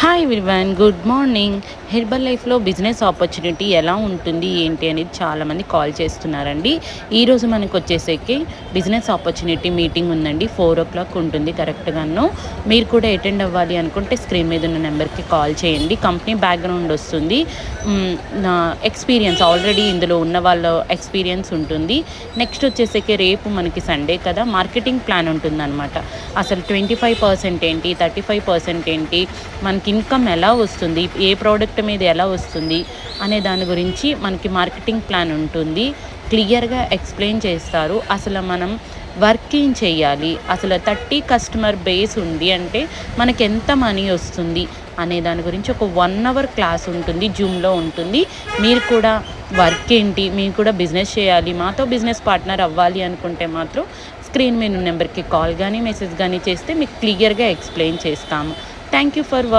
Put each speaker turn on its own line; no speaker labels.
Hi everyone, good morning. Herbal లైఫ్లో business opportunity ఎలా ఉంటుంది ఏంటి అనేది చాలామంది కాల్ చేస్తున్నారండి. ఈరోజు మనకు వచ్చేసరికి బిజినెస్ ఆపర్చునిటీ మీటింగ్ ఉందండి. 4 o'clock ఉంటుంది కరెక్ట్గాను. మీరు కూడా అటెండ్ అవ్వాలి అనుకుంటే స్క్రీన్ మీద ఉన్న నెంబర్కి కాల్ చేయండి. కంపెనీ బ్యాక్గ్రౌండ్ వస్తుంది, నా ఎక్స్పీరియన్స్ ఆల్రెడీ ఇందులో ఉన్న వాళ్ళ ఎక్స్పీరియన్స్ ఉంటుంది. నెక్స్ట్ వచ్చేసరికి రేపు మనకి సండే కదా, మార్కెటింగ్ ప్లాన్ ఉంటుందన్నమాట. అసలు 25% ఏంటి, 35% ఏంటి, మనకి ఇన్కమ్ ఎలా వస్తుంది, ఏ ప్రోడక్ట్ మీద ఎలా వస్తుంది అనే దాని గురించి మనకి మార్కెటింగ్ ప్లాన్ ఉంటుంది. క్లియర్గా ఎక్స్ప్లెయిన్ చేస్తారు. అసలు మనం వర్క్ ఏం చేయాలి, అసలు 30 కస్టమర్ బేస్ ఉంది అంటే మనకి ఎంత మనీ వస్తుంది అనే దాని గురించి ఒక 1 hour క్లాస్ ఉంటుంది, జూమ్లో ఉంటుంది. మీరు కూడా వర్క్ ఏంటి, మీరు కూడా బిజినెస్ చేయాలి, మాతో బిజినెస్ పార్ట్నర్ అవ్వాలి అనుకుంటే మాత్రం స్క్రీన్ మీద నెంబర్కి కాల్ కానీ మెసేజ్ కానీ చేస్తే మీకు క్లియర్గా ఎక్స్ప్లెయిన్ చేస్తాము. Thank you for watching.